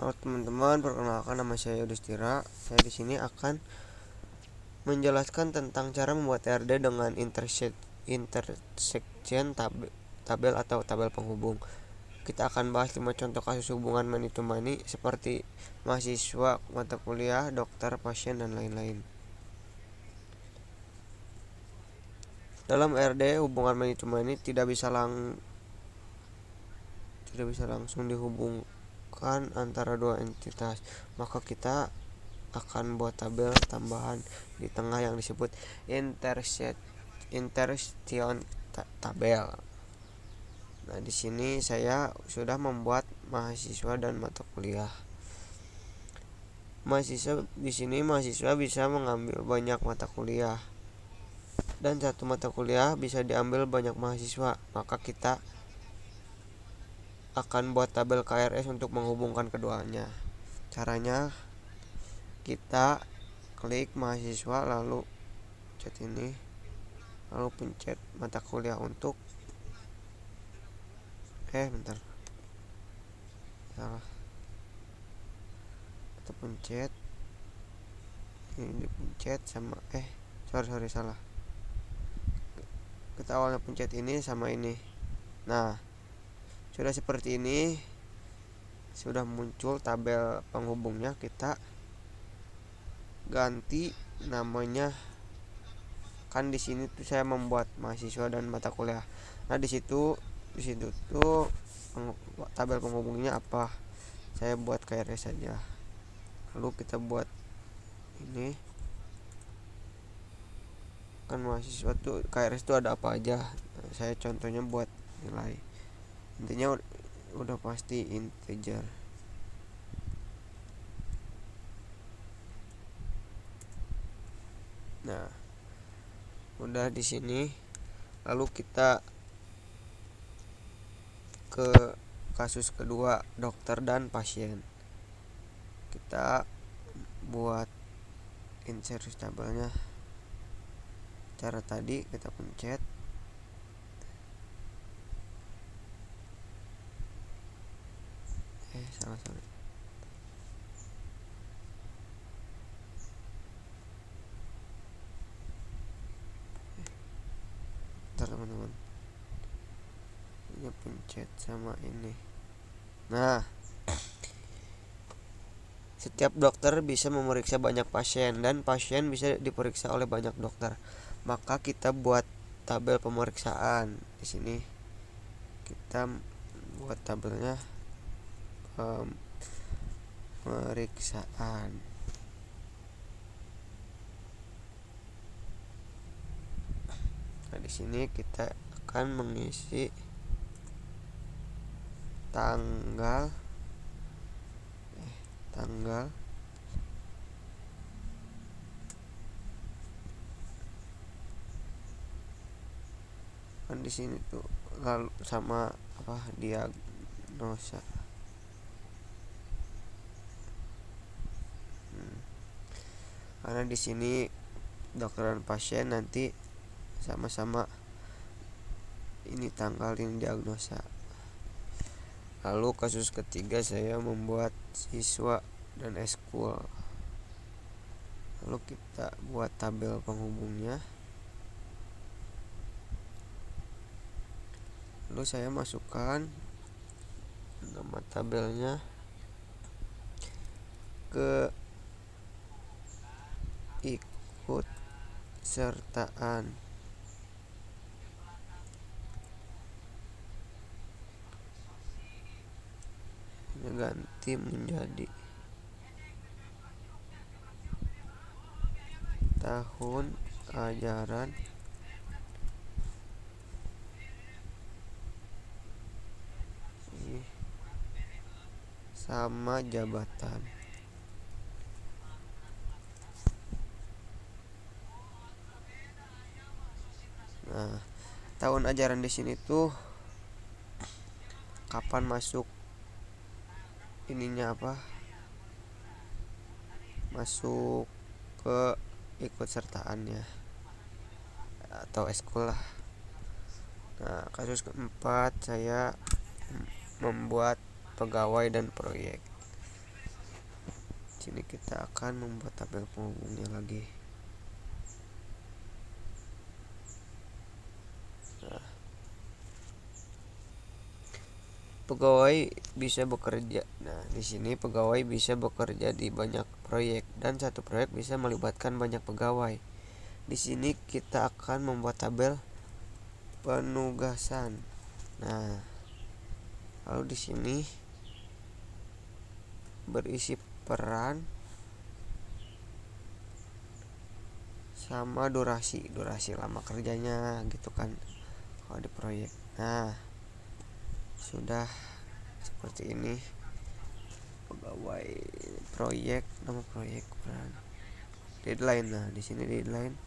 Halo teman-teman, perkenalkan nama saya Yudhistira. Saya di sini akan menjelaskan tentang cara membuat RD dengan intersection tabel atau tabel penghubung. Kita akan bahas 5 contoh kasus hubungan many to many seperti mahasiswa, mata kuliah, dokter, pasien, dan lain-lain. Dalam RD, hubungan many to many tidak bisa langsung dihubungkan antara dua entitas. Maka kita akan buat tabel tambahan di tengah yang disebut intersection tabel. Nah, di sini saya sudah membuat mahasiswa dan mata kuliah. Mahasiswa bisa mengambil banyak mata kuliah dan satu mata kuliah bisa diambil banyak mahasiswa. Maka kita akan buat tabel KRS untuk menghubungkan keduanya. Caranya, kita klik mahasiswa lalu pencet mata kuliah untuk kita pencet ini, dipencet sama salah. Kita awalnya pencet ini sama ini. Nah, sudah seperti ini, sudah muncul tabel penghubungnya. Kita ganti namanya. Kan di sini tuh saya membuat mahasiswa dan mata kuliah. Nah, di situ tuh tabel penghubungnya apa? Saya buat KRS saja. Lalu kita buat ini. Kan mahasiswa tuh KRS tuh ada apa aja. Nah, saya contohnya buat nilai. Intinya udah pasti integer. Nah, udah di sini. Lalu kita ke kasus kedua, dokter dan pasien. Kita buat insert tabelnya. Cara tadi kita pencet. Salah. Teman-teman, ini pencet sama ini. Nah, setiap dokter bisa memeriksa banyak pasien dan pasien bisa diperiksa oleh banyak dokter. Maka kita buat tabel pemeriksaan. Di sini kita buat tabelnya pemeriksaan. Nah, di sini kita akan mengisi tanggal kan di sini tuh, lalu sama diagnosa. Karena di sini dokter dan pasien nanti sama-sama ini tanggal ini diagnosa. Lalu kasus ketiga, saya membuat siswa dan eskul. Lalu kita buat tabel penghubungnya. Lalu saya masukkan nama tabelnya ke ikut sertaan. Ganti menjadi tahun ajaran sama jabatan. Nah, tahun ajaran di sini tuh kapan masuk ininya masuk ke ikut sertaannya atau eskul lah. Nah, kasus keempat, saya membuat pegawai dan proyek. Sini kita akan membuat tabel penghubungnya lagi. Nah, pegawai bisa bekerja. Nah, di sini pegawai bisa bekerja di banyak proyek dan satu proyek bisa melibatkan banyak pegawai. Di sini kita akan membuat tabel penugasan. Nah, lalu di sini berisi peran sama durasi lama kerjanya gitu kan kalau di proyek. Nah, sudah seperti ini. Pegawai, proyek, nama proyek, peran, deadline. Nah, di sini deadline.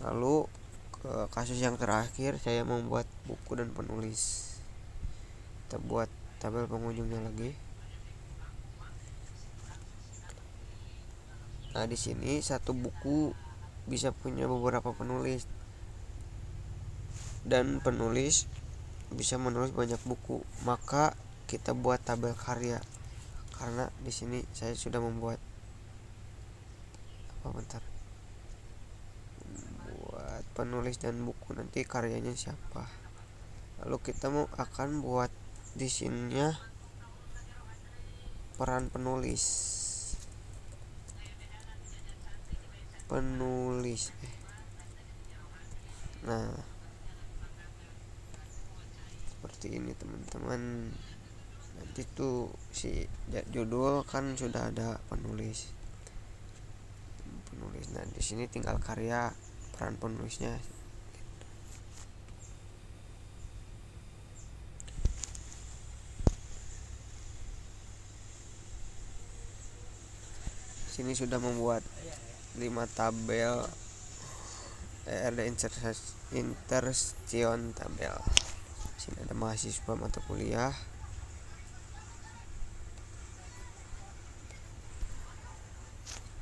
Lalu ke kasus yang terakhir, saya membuat buku dan penulis. Kita buat tabel pengunjungnya lagi. Nah, di sini satu buku bisa punya beberapa penulis dan penulis bisa menulis banyak buku. Maka kita buat tabel karya. Karena di sini saya sudah membuat buat penulis dan buku, nanti karyanya siapa. Lalu kita akan buat di sininya peran penulis. Nah, seperti ini teman-teman. Nanti tuh si judul kan sudah ada penulis. Nah, di sini tinggal karya peran penulisnya. Sini sudah membuat 5 tabel ada insertion tabel. Sini ada mahasiswa mata kuliah.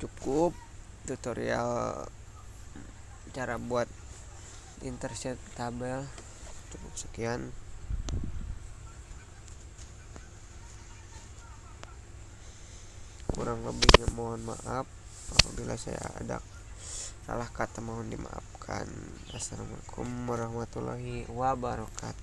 Cukup tutorial cara buat insert tabel. Cukup sekian. Kurang lebihnya mohon maaf. Apabila saya ada salah kata mohon dimaafkan. Assalamualaikum warahmatullahi wabarakatuh.